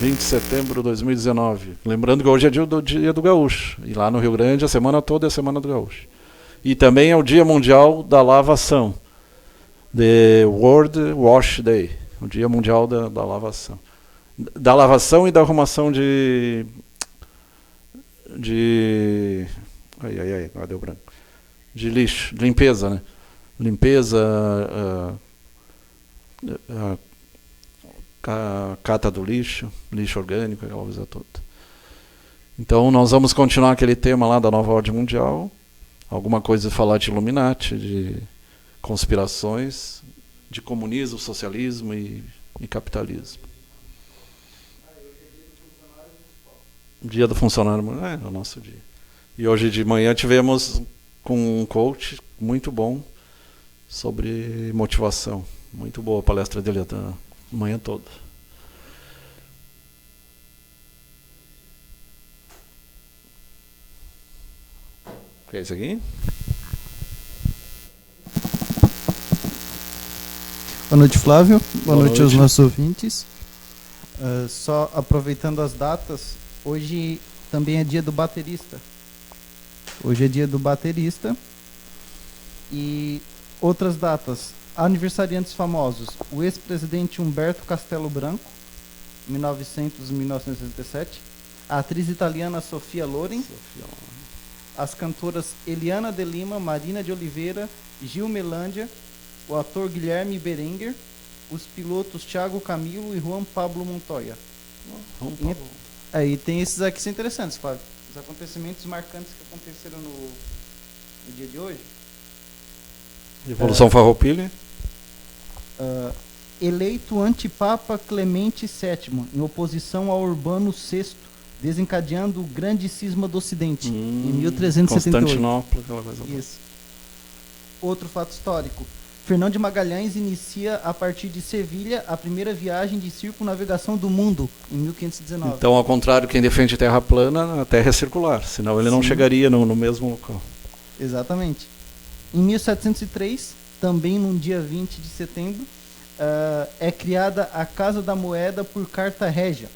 20 de setembro de 2019. Lembrando que hoje é dia do Gaúcho. E lá no Rio Grande a semana toda é a Semana do Gaúcho. E também é o Dia Mundial da Lavação. The World Wash Day. O Dia Mundial da Lavação. Da lavação e da arrumação de... agora deu branco. De lixo, de limpeza, né? Limpeza, cata do lixo, lixo orgânico, aquela coisa toda. Então nós vamos continuar aquele tema lá da nova ordem mundial, alguma coisa de falar de Illuminati, de conspirações, de comunismo, socialismo e capitalismo. Dia do funcionário, é o nosso dia. E hoje de manhã tivemos com um coach muito bom sobre motivação. Muito boa a palestra dele a manhã toda. O que é isso aqui? Boa noite, Flávio. Boa noite aos noite. nossos ouvintes. Só aproveitando as datas, hoje também é dia do baterista. Hoje é dia do baterista. E outras datas, aniversariantes famosos. O ex-presidente Humberto Castelo Branco, 1900-1967. A atriz italiana Sofia Loren. As cantoras Eliana de Lima, Marina de Oliveira, Gil Melândia. O ator Guilherme Berenguer. Os pilotos Thiago Camilo e Juan Pablo Montoya. Aí tem esses aqui que são interessantes, Flávio. Os acontecimentos marcantes que aconteceram no dia de hoje. Revolução Farroupilha. Eleito antipapa Clemente VII, em oposição ao Urbano VI, desencadeando o grande cisma do Ocidente, em 1378. Constantinopla, aquela coisa. Isso. Outro fato histórico. Fernão de Magalhães inicia, a partir de Sevilha, a primeira viagem de circunnavegação do mundo, em 1519. Então, ao contrário, quem defende terra plana, a Terra é circular, senão ele não chegaria no mesmo local. Exatamente. Em 1703, também num dia 20 de setembro, é criada a Casa da Moeda por Carta Régia.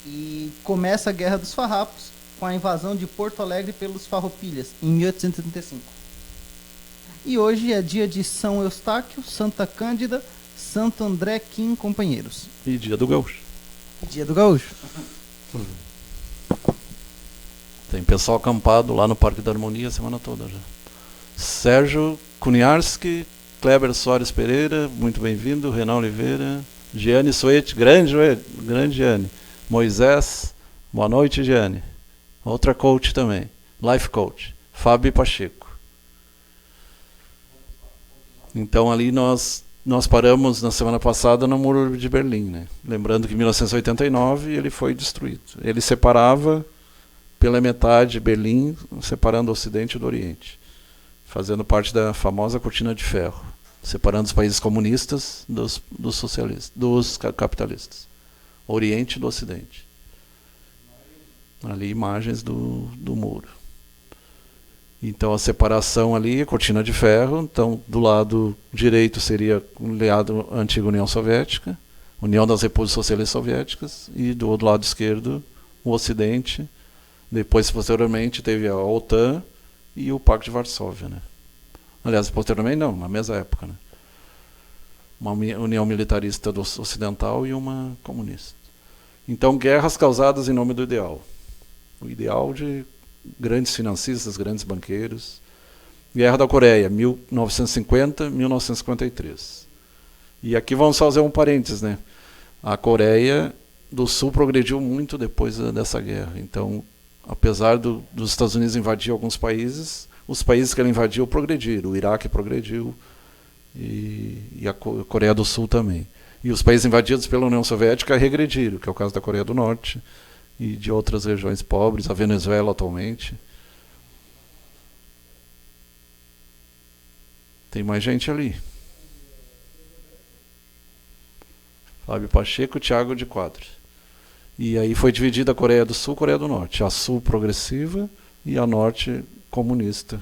E começa a Guerra dos Farrapos, com a invasão de Porto Alegre pelos Farroupilhas, em 1835. E hoje é dia de São Eustáquio, Santa Cândida, Santo André Quim, companheiros. E dia do Gaúcho. Dia do Gaúcho. Tem pessoal acampado lá no Parque da Harmonia a semana toda já. Sérgio Kuniarski, Kleber Soares Pereira, muito bem-vindo. Renan Oliveira, Giane Suete, grande Giane. Moisés, boa noite, Giane. Outra coach também, life coach. Fábio Pacheco. Então ali nós paramos na semana passada no Muro de Berlim, né? Lembrando que em 1989 ele foi destruído. Ele separava pela metade Berlim, separando o Ocidente do Oriente, fazendo parte da famosa cortina de ferro, separando os países comunistas dos socialistas, dos capitalistas, Oriente do Ocidente. Ali imagens do muro. Então a separação ali, a cortina de ferro, então do lado direito seria o aliado a antiga União Soviética, União das Repúblicas Socialistas Soviéticas, e do outro lado esquerdo o Ocidente. Depois, posteriormente, teve a OTAN e o Pacto de Varsóvia, né? Aliás, posteriormente não, na mesma época, né? Uma união militarista ocidental e uma comunista. Então, guerras causadas em nome do ideal. O ideal de grandes financistas, grandes banqueiros. Guerra da Coreia, 1950-1953. E aqui vamos fazer um parênteses, né? A Coreia do Sul progrediu muito depois dessa guerra. Então, apesar dos Estados Unidos invadir alguns países, os países que ela invadiu progrediram. O Iraque progrediu e a Coreia do Sul também. E os países invadidos pela União Soviética regrediram, que é o caso da Coreia do Norte e de outras regiões pobres, a Venezuela atualmente. Tem mais gente ali. Fábio Pacheco, Thiago de Quadros. E aí foi dividida a Coreia do Sul e a Coreia do Norte. A Sul progressiva e a Norte comunista.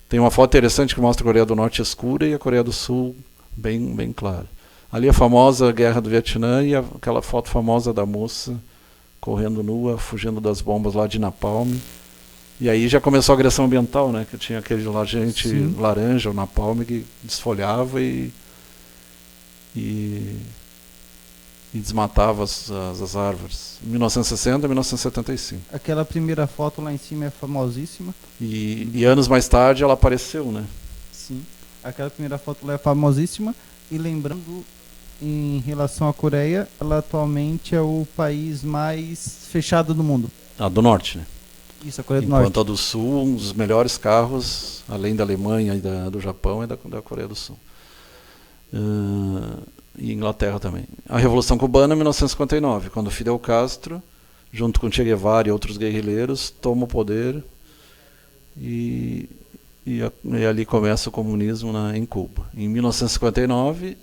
Tem uma foto interessante que mostra a Coreia do Norte escura e a Coreia do Sul bem clara. Ali a famosa Guerra do Vietnã e aquela foto famosa da moça correndo nua, fugindo das bombas lá de Napalm. E aí já começou a agressão ambiental, né? Que tinha aquele agente laranja, o Napalm, que desfolhava e desmatava as árvores. 1960 e 1975. Aquela primeira foto lá em cima é famosíssima. E anos mais tarde ela apareceu, né? Sim, aquela primeira foto lá é famosíssima. E lembrando, em relação à Coreia, ela atualmente é o país mais fechado do mundo. A do Norte, né? Isso, a Coreia do Norte. Enquanto a do Sul, um dos melhores carros, além da Alemanha e do Japão, é da Coreia do Sul. E Inglaterra também. A Revolução Cubana, 1959, quando Fidel Castro, junto com Che Guevara e outros guerrilheiros, toma o poder e ali começa o comunismo em Cuba. Em 1959...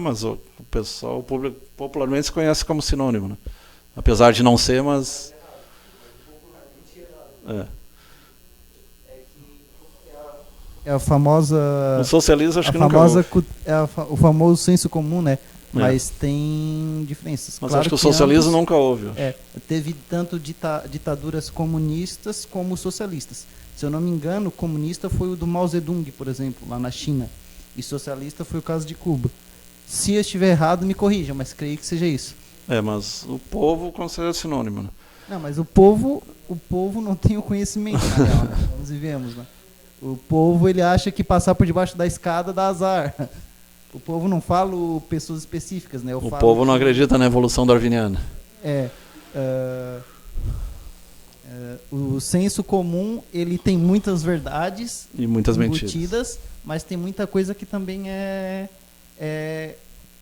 mas o pessoal, o público popularmente se conhece como sinônimo, né? Apesar de não ser, mas... É a famosa... O socialismo acho que famosa, nunca houve. o famoso senso comum, né? É. Mas tem diferenças. Mas claro acho que o socialismo nunca houve. Teve tanto ditaduras comunistas como socialistas. Se eu não me engano, comunista foi o do Mao Zedong, por exemplo, lá na China. E socialista foi o caso de Cuba. Se eu estiver errado, me corrija, mas creio que seja isso. Mas o povo considera sinônimo, né? Não, mas o povo não tem o conhecimento, na real, né? Vamos e vemos, né? O povo, ele acha que passar por debaixo da escada dá azar. O povo não fala pessoas específicas, né? O povo não acredita na evolução darwiniana. O senso comum, ele tem muitas verdades e muitas embutidas, mentiras, mas tem muita coisa que também é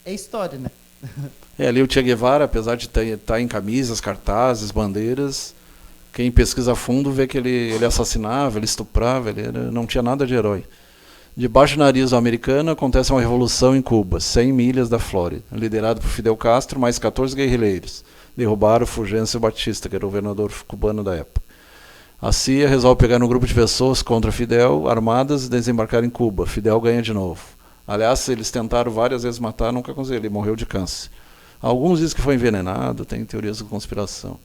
história, né? Ali o Che Guevara, apesar de estar em camisas, cartazes, bandeiras, quem pesquisa a fundo vê que ele assassinava, ele estuprava, não tinha nada de herói. Debaixo do nariz do americano acontece uma revolução em Cuba, 100 milhas da Flórida, liderado por Fidel Castro, mais 14 guerrilheiros. Derrubaram Fulgêncio Batista, que era o governador cubano da época. A CIA resolve pegar um grupo de pessoas contra Fidel, armadas, e desembarcar em Cuba. Fidel ganha de novo. Aliás, eles tentaram várias vezes matar, nunca conseguiram, ele morreu de câncer. Alguns dizem que foi envenenado, tem teorias de conspiração.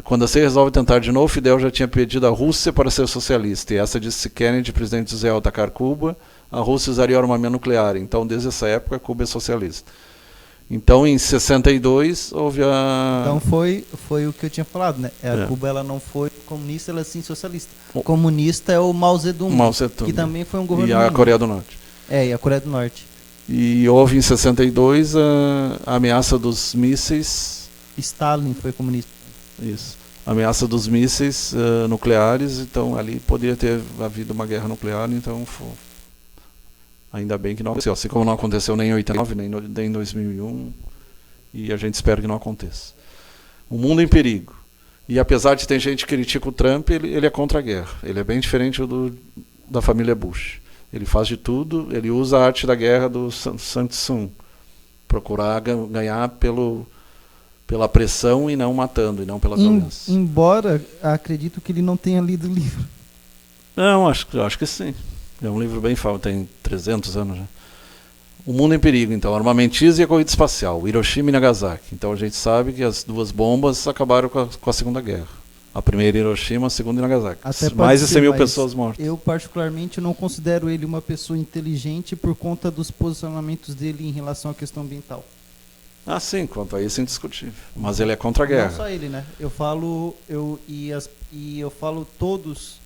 Quando a CIA resolve tentar de novo, Fidel já tinha pedido à Rússia para ser socialista, e essa disse: se Kennedy, presidente de Israel, atacar Cuba, a Rússia usaria armamento nuclear. Então, desde essa época, Cuba é socialista. Então, em 62, houve a... Então, foi o que eu tinha falado, né? Cuba, ela não foi comunista, ela é sim socialista. O comunista é o Mao Zedong, que também foi um governo... E a Coreia do Norte. E a Coreia do Norte. E houve, em 62, a ameaça dos mísseis... Stalin foi comunista. Isso. A ameaça dos mísseis nucleares, então ali poderia ter havido uma guerra nuclear, então ainda bem que não aconteceu. Assim como não aconteceu nem em 89, nem em 2001, e a gente espera que não aconteça. O mundo em perigo. E apesar de ter gente que critica o Trump, ele é contra a guerra. Ele é bem diferente da família Bush. Ele faz de tudo, ele usa a arte da guerra do Sun Tzu, procurar ganhar pela pressão e não matando, e não pela violência. Embora acredito que ele não tenha lido o livro. Não, acho que sim. É um livro bem famoso, tem 300 anos já. O mundo em perigo, então, armamentismo e a corrida espacial, Hiroshima e Nagasaki. Então a gente sabe que as duas bombas acabaram com a Segunda Guerra. A primeira em Hiroshima, a segunda em Nagasaki. Mais de 100 mil pessoas mortas. Eu, particularmente, não considero ele uma pessoa inteligente por conta dos posicionamentos dele em relação à questão ambiental. Sim, quanto a isso é indiscutível. Mas ele é contra a guerra. Não só ele, né? Eu falo todos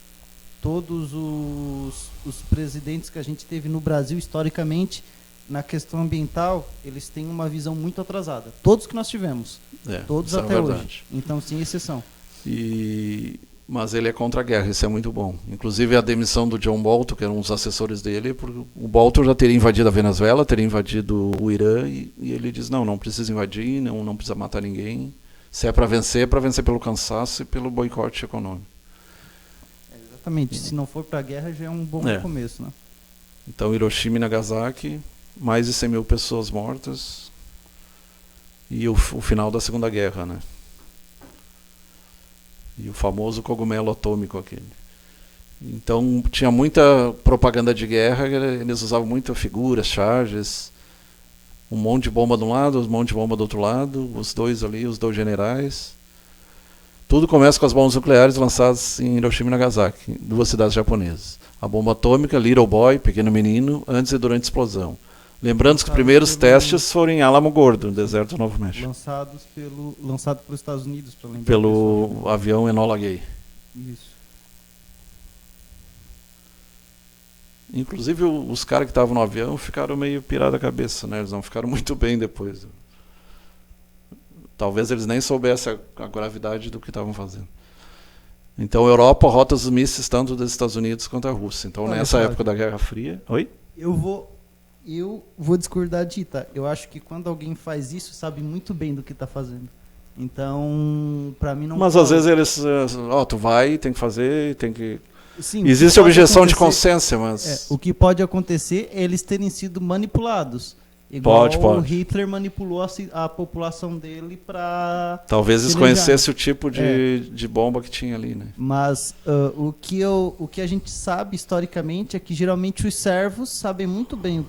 os presidentes que a gente teve no Brasil, historicamente, na questão ambiental, eles têm uma visão muito atrasada. Todos que nós tivemos. Todos até hoje. Então, sem exceção. Mas ele é contra a guerra, isso é muito bom. Inclusive a demissão do John Bolton, que era um dos assessores dele, porque o Bolton já teria invadido a Venezuela, teria invadido o Irã, e ele diz, não precisa invadir, não precisa matar ninguém. Se é para vencer pelo cansaço e pelo boicote econômico. Exatamente, se não for para a guerra já é um bom começo, né? Então Hiroshima e Nagasaki, mais de 100 mil pessoas mortas, e o final da Segunda Guerra, né? E o famoso cogumelo atômico aquele. Então tinha muita propaganda de guerra, eles usavam muitas figuras, charges, um monte de bomba de um lado, um monte de bomba do outro lado, os dois ali, os dois generais. Tudo começa com as bombas nucleares lançadas em Hiroshima e Nagasaki, duas cidades japonesas. A bomba atômica, Little Boy, pequeno menino, antes e durante a explosão. Lembrando que os primeiros testes foram em Alamo Gordo, no deserto do Novo México. Lançado pelos Estados Unidos, para lembrar. Pelo avião Enola Gay. Isso. Inclusive os caras que estavam no avião ficaram meio pirada a cabeça, né? Eles não ficaram muito bem depois. Talvez eles nem soubessem a gravidade do que estavam fazendo. Então, a Europa rota os mísseis tanto dos Estados Unidos quanto da Rússia. Então, nessa época da Guerra Fria... Oi? Eu vou discordar de tá? Eu acho que quando alguém faz isso, sabe muito bem do que está fazendo. Então, para mim não... Mas às vezes eles... tu vai, tem que fazer, tem que... Sim, existe objeção de consciência, mas... o que pode acontecer é eles terem sido manipulados. Igual o Hitler manipulou a população dele para... Talvez eles conhecessem o tipo de bomba que tinha ali, né? Mas o que a gente sabe historicamente é que geralmente os servos sabem muito bem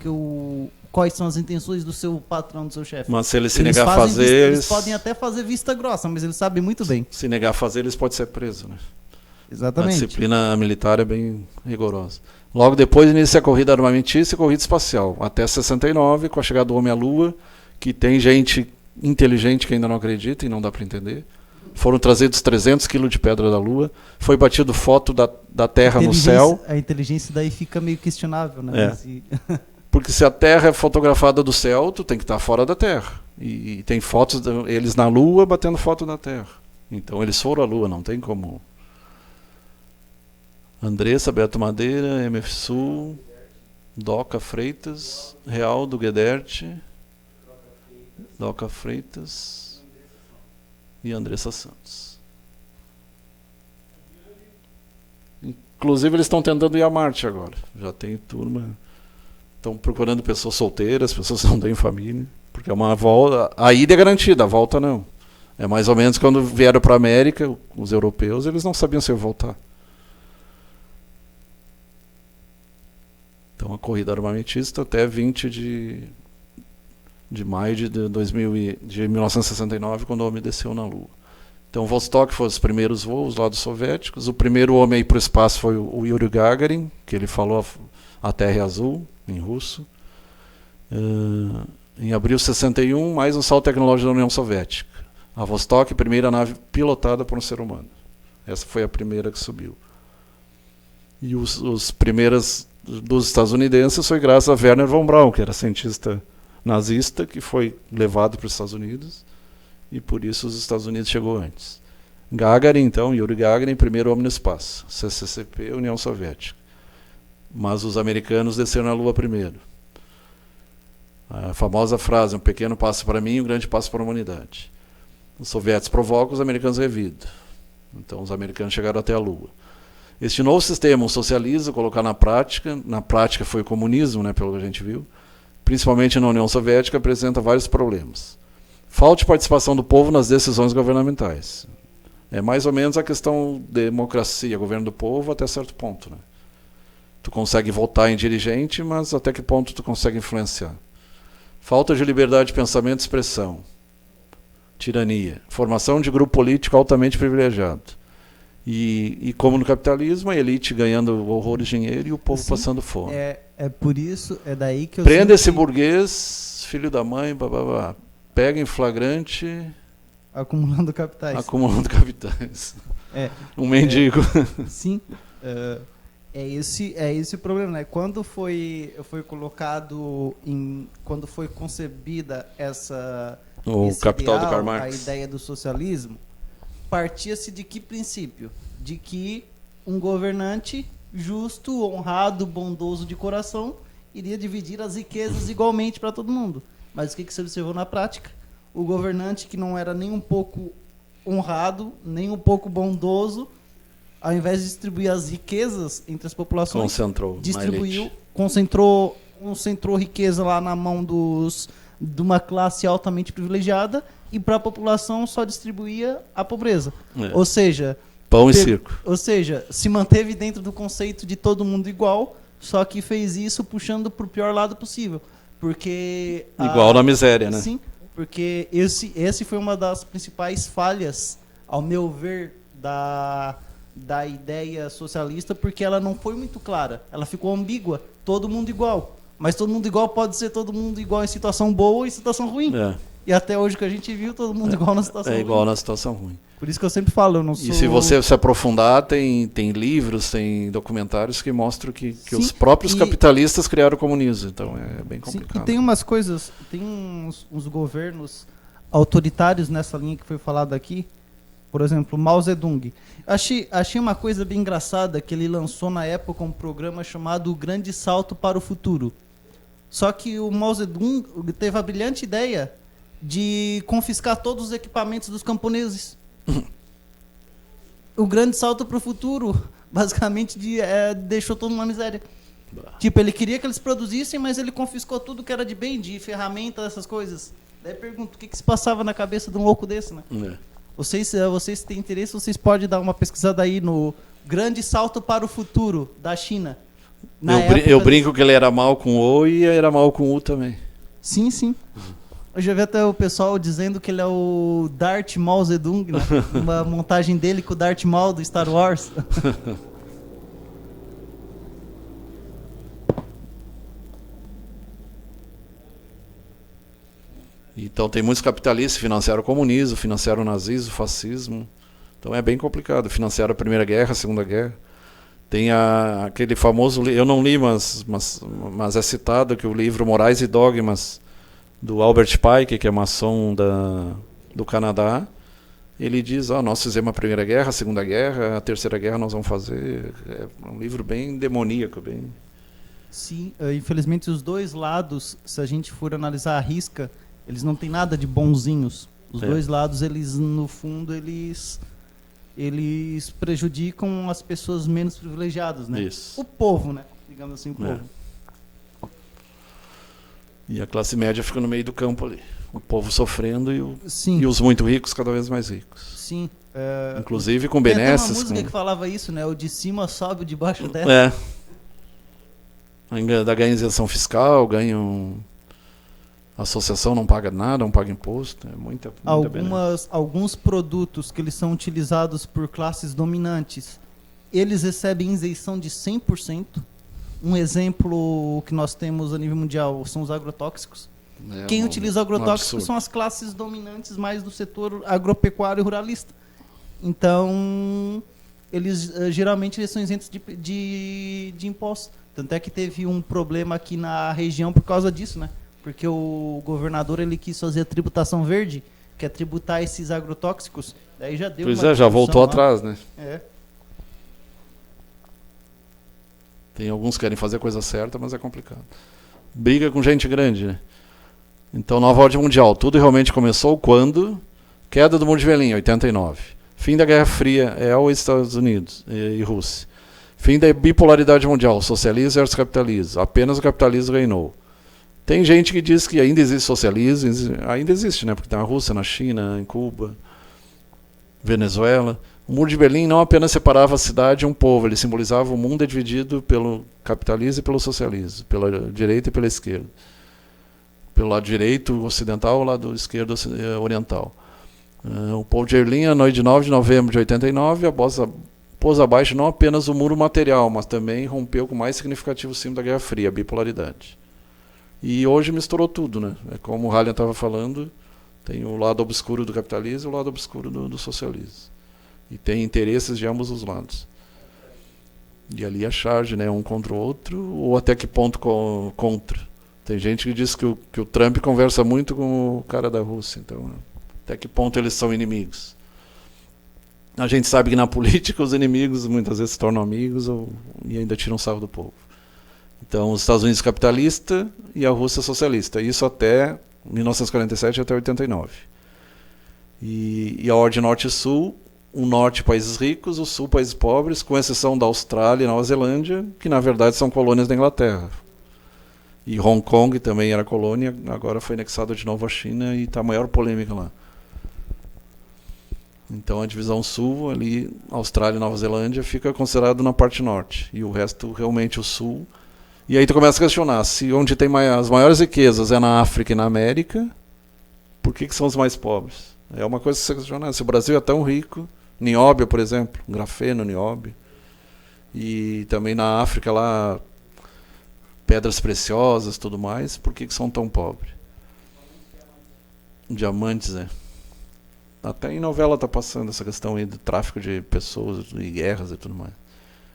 quais são as intenções do seu patrão, do seu chefe. Mas se eles se negar a fazer... Eles podem até fazer vista grossa, mas eles sabem muito bem. Se negar a fazer, eles podem ser presos, né? Exatamente. A disciplina militar é bem rigorosa. Logo depois inicia a corrida armamentista e a corrida espacial, até 69, com a chegada do homem à Lua, que tem gente inteligente que ainda não acredita e não dá para entender. Foram trazidos 300 kg de pedra da Lua, foi batido foto da Terra no céu. A inteligência daí fica meio questionável, né? Porque se a Terra é fotografada do céu, tu tem que estar fora da Terra. E tem fotos deles na Lua batendo foto da Terra. Então eles foram à Lua, não tem como... Andressa, Beto Madeira, MF Sul, Doca Freitas, Real do Guederte, Doca Freitas e Andressa Santos. Inclusive eles estão tentando ir a Marte agora. Já tem turma. Estão procurando pessoas solteiras, pessoas que não têm família. Porque é uma volta. A ida é garantida, a volta não. É mais ou menos quando vieram para a América, os europeus, eles não sabiam se iam voltar. Então a corrida armamentista até 20 de maio de 1969, quando o homem desceu na Lua. Então Vostok foi os primeiros voos lá dos soviéticos. O primeiro homem a ir para o espaço foi o Yuri Gagarin, que ele falou a Terra é azul, em russo. Em abril de 61, mais um salto tecnológico da União Soviética. A Vostok, primeira nave pilotada por um ser humano. Essa foi a primeira que subiu. E os primeiros dos estadunidenses foi graças a Werner von Braun, que era cientista nazista, que foi levado para os Estados Unidos, e por isso os Estados Unidos chegou antes. Gagarin, então, Yuri Gagarin, primeiro homem no espaço. CCCP, União Soviética. Mas os americanos desceram na Lua primeiro. A famosa frase, um pequeno passo para mim e um grande passo para a humanidade. Os soviéticos provocam, os americanos revidam. Então os americanos chegaram até a Lua. Este novo sistema, o socialismo, colocar na prática foi o comunismo, né, pelo que a gente viu, principalmente na União Soviética, apresenta vários problemas. Falta de participação do povo nas decisões governamentais. É mais ou menos a questão de democracia, governo do povo, até certo ponto, né? Tu consegue votar em dirigente, mas até que ponto tu consegue influenciar? Falta de liberdade de pensamento e expressão. Tirania. Formação de grupo político altamente privilegiado. E como no capitalismo, a elite ganhando horrores de dinheiro e o povo passando fome. É por isso, é daí que eu... Prenda esse burguês, filho da mãe, bababá. Pega em flagrante... Acumulando capitais. Acumulando capitais. Um mendigo. Sim. É esse o problema, né? Quando foi colocado quando foi concebida esse Capital ideal, do Karl Marx, a ideia do socialismo, partia-se de que princípio? De que um governante justo, honrado, bondoso de coração iria dividir as riquezas igualmente para todo mundo. Mas o que se observou na prática? O governante que não era nem um pouco honrado, nem um pouco bondoso, ao invés de distribuir as riquezas entre as populações, concentrou riqueza lá na mão de uma classe altamente privilegiada e para a população só distribuía a pobreza. Ou seja, Pão e circo. Ou seja, se manteve dentro do conceito de todo mundo igual, só que fez isso puxando para o pior lado possível. Porque... Igual na miséria, né? Sim, porque esse foi uma das principais falhas, ao meu ver, da ideia socialista, porque ela não foi muito clara. Ela ficou ambígua. Todo mundo igual. Mas todo mundo igual pode ser todo mundo igual em situação boa e situação ruim. É. E até hoje que a gente viu, todo mundo igual na situação ruim. É igual na situação ruim. Por isso que eu sempre falo, eu não sou... E se você se aprofundar, tem livros, tem documentários que mostram que os próprios capitalistas criaram o comunismo. Então é bem complicado. Sim, e tem umas coisas, tem uns governos autoritários nessa linha que foi falado aqui. Por exemplo, Mao Zedong. Achei uma coisa bem engraçada que ele lançou na época um programa chamado O Grande Salto para o Futuro. Só que o Mao Zedong teve a brilhante ideia de confiscar todos os equipamentos dos camponeses. O grande salto para o futuro, basicamente, deixou todo mundo na miséria. Tipo, ele queria que eles produzissem, mas ele confiscou tudo que era de bem, de ferramenta, essas coisas. Daí pergunto, o que se passava na cabeça de um louco desse, né? Vocês têm interesse, vocês podem dar uma pesquisada aí no Grande Salto para o Futuro, da China. Eu brinco que ele era mal com O e era mal com U também. Sim, sim. Eu já vi até o pessoal dizendo que ele é o Darth Mao Zedong, né? Uma montagem dele com o Darth Maul do Star Wars. Então tem muitos capitalistas que financiaram o comunismo, financiaram o nazismo, o fascismo. Então é bem complicado. Financiaram a Primeira Guerra, a Segunda Guerra. Tem aquele famoso... Eu não li, mas é citado que o livro Morais e Dogmas, do Albert Pike, que é maçom do Canadá, ele diz, nós fizemos a Primeira Guerra, a Segunda Guerra, a Terceira Guerra nós vamos fazer. É um livro bem demoníaco. Sim, infelizmente os dois lados, se a gente for analisar a risca, eles não têm nada de bonzinhos. Os dois lados, eles no fundo, eles prejudicam as pessoas menos privilegiadas, né? Isso. O povo, né? Digamos assim, o povo. E a classe média fica no meio do campo ali. O povo sofrendo Sim. E os muito ricos cada vez mais ricos. Sim. Inclusive com benesses. Tem uma música que falava isso, né? O de cima sobe, o de baixo desce. Ainda ganha isenção fiscal, a associação não paga nada, não paga imposto. É muita alguns produtos que eles são utilizados por classes dominantes, eles recebem isenção de 100%. Um exemplo que nós temos a nível mundial são os agrotóxicos. Quem utiliza agrotóxicos são as classes dominantes mais do setor agropecuário e ruralista. Então, eles geralmente são isentos de impostos. Tanto é que teve um problema aqui na região por causa disso, né? Porque o governador ele quis fazer a tributação verde, que é tributar esses agrotóxicos. Daí já deu já voltou atrás, né? Tem alguns que querem fazer a coisa certa, mas é complicado. Briga com gente grande, né? Então, nova ordem mundial. Tudo realmente começou quando? Queda do Muro de Berlim, 89. Fim da Guerra Fria, os Estados Unidos e Rússia. Fim da bipolaridade mundial, socialismo versus capitalismo. Apenas o capitalismo reinou. Tem gente que diz que ainda existe socialismo, ainda existe, né? Porque tem na Rússia, na China, em Cuba, Venezuela. O Muro de Berlim não apenas separava a cidade e um povo, ele simbolizava o mundo dividido pelo capitalismo e pelo socialismo, pela direita e pela esquerda. Pelo lado direito ocidental ou lado esquerdo oriental. O povo de Berlim, na noite de 9 de novembro de 89, pôs abaixo não apenas o muro material, mas também rompeu com o mais significativo símbolo da Guerra Fria, a bipolaridade. E hoje misturou tudo, né? É como o Hallian estava falando, tem o lado obscuro do capitalismo e o lado obscuro do socialismo. E tem interesses de ambos os lados. E ali a charge, né? Um contra o outro, ou até que ponto contra. Tem gente que diz que o Trump conversa muito com o cara da Rússia, então até que ponto eles são inimigos. A gente sabe que na política os inimigos muitas vezes se tornam amigos e ainda tiram sarro do povo. Então, os Estados Unidos capitalista e a Rússia socialista. Isso até 1947 até 89. E a ordem norte e sul, o norte países ricos, o sul países pobres, com exceção da Austrália e Nova Zelândia, que na verdade são colônias da Inglaterra. E Hong Kong também era colônia, agora foi anexado de novo à China e está a maior polêmica lá. Então a divisão sul, ali, Austrália e Nova Zelândia, fica considerado na parte norte. E o resto, realmente, o sul. E aí tu começa a questionar, se onde tem as maiores riquezas é na África e na América, por que são os mais pobres? É uma coisa que você questiona. Se o Brasil é tão rico, nióbio, por exemplo, grafeno, nióbio. E também na África lá, pedras preciosas, tudo mais, por que são tão pobres? Diamantes, Até em novela está passando essa questão aí do tráfico de pessoas e guerras e tudo mais.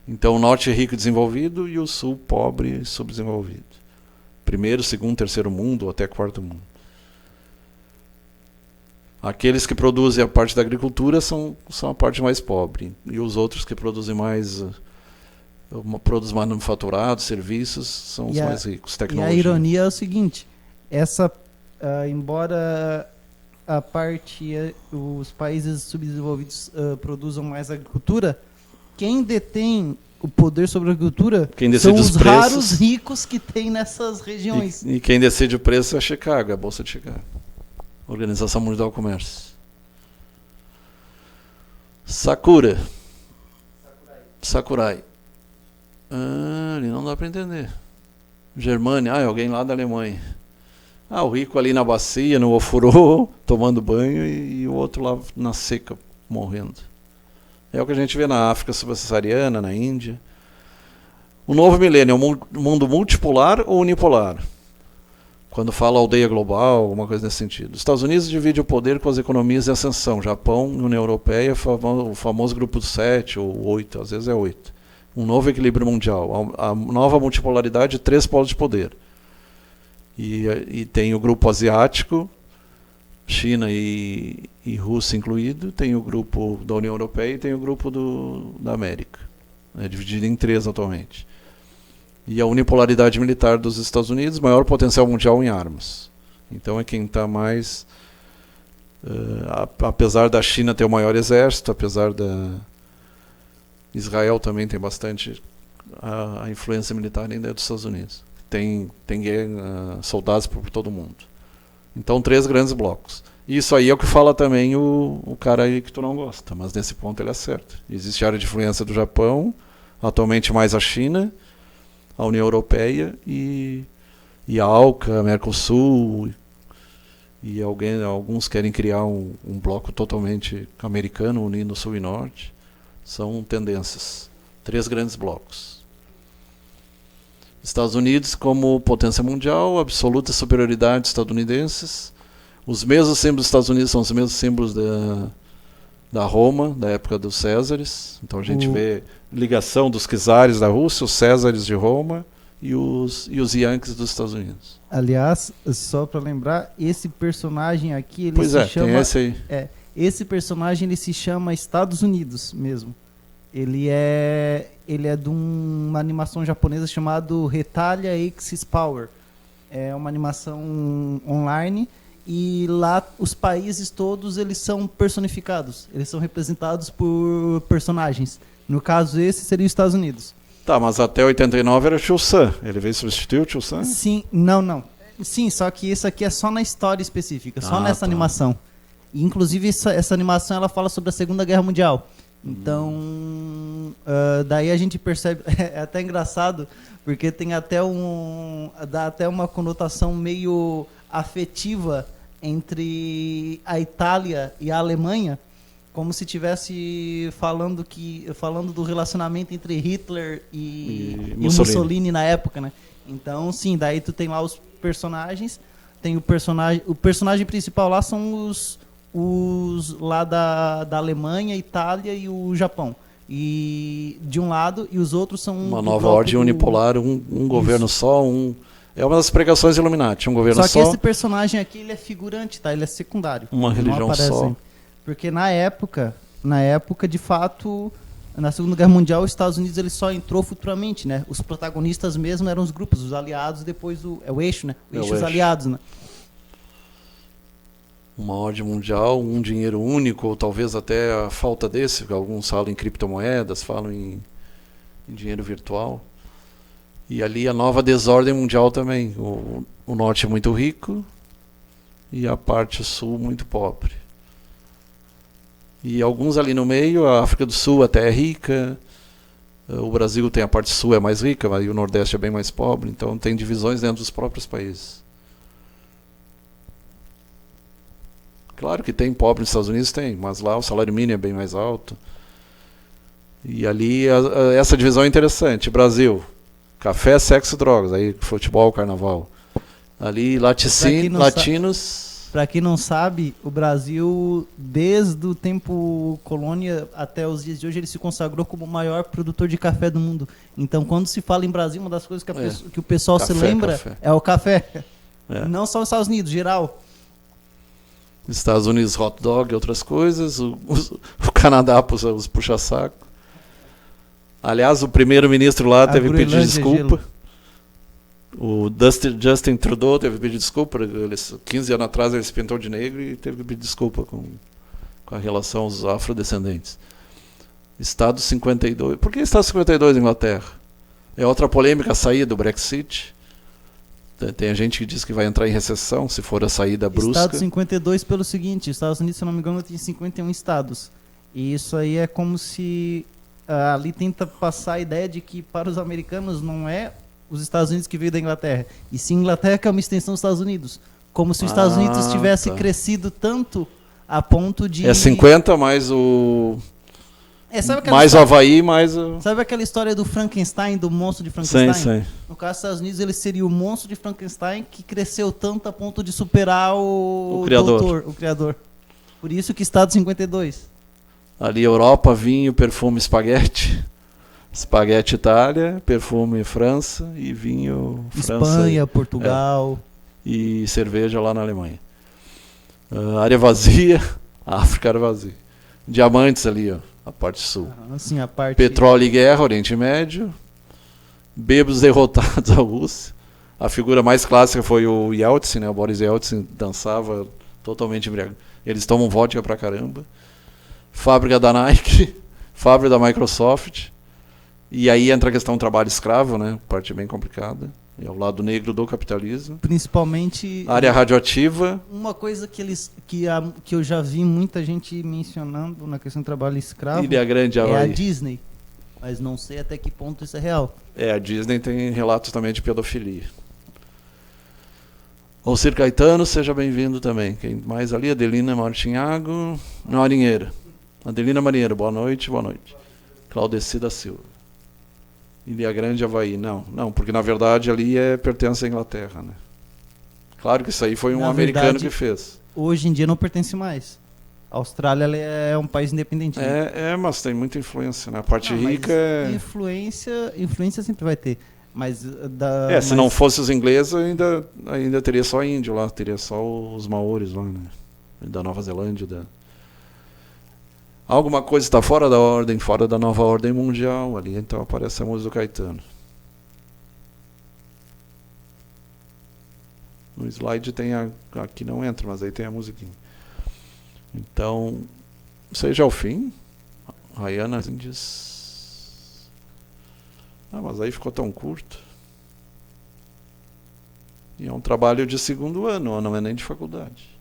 Então o norte é rico e desenvolvido e o sul pobre e subdesenvolvido. Primeiro, segundo, terceiro mundo ou até quarto mundo. Aqueles que produzem a parte da agricultura são a parte mais pobre. E os outros que produzem mais manufaturados, serviços, são os mais ricos. Tecnologia. E a ironia é o seguinte, embora os países subdesenvolvidos produzam mais agricultura, quem detém o poder sobre a agricultura são os raros ricos que tem nessas regiões. E quem decide o preço é a Chicago, a Bolsa de Chicago. Organização Mundial do Comércio. Sakurai. Ali não dá para entender. Germânia, é alguém lá da Alemanha. O rico ali na bacia, no ofurô, tomando banho, e o outro lá na seca, morrendo. É o que a gente vê na África subsaariana, na Índia. O novo milênio é um mundo multipolar ou unipolar? Quando fala aldeia global, alguma coisa nesse sentido. Os Estados Unidos divide o poder com as economias em ascensão. Japão, União Europeia, o famoso grupo dos 7 ou 8, às vezes é 8. Um novo equilíbrio mundial. A nova multipolaridade de 3 polos de poder. E tem o grupo asiático, China e Rússia incluído, tem o grupo da União Europeia e tem o grupo da América. É dividido em 3 atualmente. E a unipolaridade militar dos Estados Unidos, maior potencial mundial em armas. Então é quem está mais... apesar da China ter o maior exército, apesar da... Israel também tem bastante... A influência militar ainda é dos Estados Unidos. Tem soldados por todo mundo. Então 3 grandes blocos. Isso aí é o que fala também o cara aí que tu não gosta, mas nesse ponto ele acerta. Existe a área de influência do Japão, atualmente mais a China, a União Europeia e a ALCA, a Mercosul, e alguns querem criar um bloco totalmente americano, unindo o Sul e Norte. São tendências. 3 grandes blocos. Estados Unidos como potência mundial, absoluta superioridade estadunidenses. Os mesmos símbolos dos Estados Unidos são os mesmos símbolos da Roma, da época dos Césares. Então a gente vê ligação dos czares da Rússia, os Césares de Roma e os Yankees dos Estados Unidos. Aliás, só para lembrar, esse personagem aqui, ele tem esse aí. Esse personagem ele se chama Estados Unidos mesmo. Ele é de uma animação japonesa chamada Hetalia Axis Power. É uma animação online e lá os países todos eles são personificados. Eles são representados por personagens. No caso, esse seria os Estados Unidos. Tá, mas até 89 era o Tio Sam. Ele veio substituir o Tio Sam? Sim, não. Sim, só que isso aqui é só na história específica, só nessa animação. E, inclusive, essa animação ela fala sobre a Segunda Guerra Mundial. Então, daí a gente percebe, é até engraçado, porque tem dá até uma conotação meio afetiva entre a Itália e a Alemanha, como se estivesse falando do relacionamento entre Hitler e Mussolini na época, né? Então, sim, daí tu tem lá os personagens, tem o personagem principal lá são os lá da Alemanha, Itália e o Japão. E de um lado, e os outros são... Uma nova ordem unipolar, um governo só, É uma das pregações de Illuminati, um governo só. Só que esse personagem aqui, ele é figurante, tá? Ele é secundário. Uma religião só. Porque na época, de fato, na Segunda Guerra Mundial, os Estados Unidos ele só entrou futuramente, né? Os protagonistas mesmo eram os grupos, os aliados, depois o eixo, né? O eixo dos aliados, né? Uma ordem mundial, um dinheiro único, ou talvez até a falta desse, porque alguns falam em criptomoedas, falam em dinheiro virtual. E ali a nova desordem mundial também. O norte é muito rico e a parte sul muito pobre. E alguns ali no meio, a África do Sul até é rica, o Brasil tem a parte sul é mais rica, mas o Nordeste é bem mais pobre, então tem divisões dentro dos próprios países. Claro que tem pobre nos Estados Unidos, tem, mas lá o salário mínimo é bem mais alto. E ali essa divisão é interessante. Brasil, café, sexo, drogas, aí futebol, carnaval. Ali latinos... Para quem não sabe, o Brasil, desde o tempo colônia até os dias de hoje, ele se consagrou como o maior produtor de café do mundo. Então, quando se fala em Brasil, uma das coisas que o pessoal se lembra é o café. Não só os Estados Unidos, geral. Estados Unidos, hot dog e outras coisas. O Canadá, os puxa-saco. Aliás, o primeiro-ministro lá teve que pedir desculpa. O Justin Trudeau teve que pedir desculpa. 15 anos atrás ele se pintou de negro e teve que pedir desculpa com a relação aos afrodescendentes. Estado 52. Por que Estado 52 Inglaterra? É outra polêmica a saída do Brexit. Tem gente que diz que vai entrar em recessão se for a saída brusca. Estado 52 pelo seguinte, os Estados Unidos, se não me engano, tem 51 estados. E isso aí é como se ali tenta passar a ideia de que para os americanos não é os Estados Unidos que veio da Inglaterra, e sim Inglaterra que é uma extensão dos Estados Unidos. Como se os Estados Unidos tivesse crescido tanto a ponto de... É 50 mais o... mais o Havaí, mais o... Sabe aquela história do Frankenstein, do monstro de Frankenstein? Sim. No caso dos Estados Unidos, ele seria o monstro de Frankenstein que cresceu tanto a ponto de superar o criador. Por isso que Estado 52. Ali Europa, vinho, perfume, espaguete. Espaguete Itália, perfume França e vinho França. Espanha, Portugal. E cerveja lá na Alemanha. Área vazia, África era vazia. Diamantes ali, ó, a parte sul. Sim, a parte... Petróleo e guerra, Oriente Médio. Bêbados derrotados, a Rússia. A figura mais clássica foi o Yeltsin, né? O Boris Yeltsin dançava totalmente embriagado. Eles tomam vodka pra caramba. Fábrica da Nike, fábrica da Microsoft. E aí entra a questão do trabalho escravo, né? Parte bem complicada. É o lado negro do capitalismo. Principalmente... Área radioativa. Uma coisa que eu já vi muita gente mencionando na questão do trabalho escravo Ilha Grande, Havaí. É a Disney. Mas não sei até que ponto isso é real. A Disney tem relatos também de pedofilia. Alcir Caetano, seja bem-vindo também. Quem mais ali? Adelina Martinhago. Marinheira. Adelina Marinheiro, boa noite, boa noite. Claudeci da Silva. Ilha Grande, Havaí. Não, porque na verdade ali pertence à Inglaterra, né? Claro que isso aí foi um americano que fez. Hoje em dia não pertence mais. A Austrália é um país independente. Né? Mas tem muita influência, né? A parte rica é... Influência sempre vai ter. Mas se não fosse os ingleses, ainda teria só índio lá, teria só os maoris lá, né? Da Nova Zelândia, Alguma coisa está fora da ordem, fora da nova ordem mundial ali, então aparece a música do Caetano. No slide tem aqui não entra, mas aí tem a musiquinha. Então, seja o fim. Rayana diz... mas aí ficou tão curto. E é um trabalho de segundo ano, não é nem de faculdade.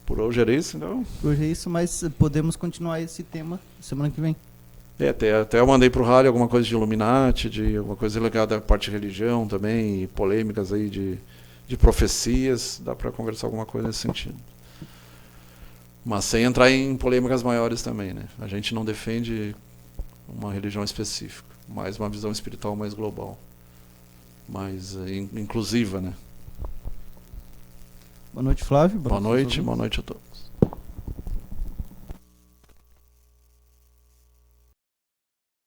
Por hoje era isso, então? Por hoje é isso, mas podemos continuar esse tema semana que vem. Até eu mandei pro Rally alguma coisa de Illuminati, de alguma coisa ligada à parte de religião também, e polêmicas aí de profecias, dá para conversar alguma coisa nesse sentido. Mas sem entrar em polêmicas maiores também, né? A gente não defende uma religião específica, mais uma visão espiritual mais global, mais inclusiva, né? Boa noite, Flávio. Boa noite a todos.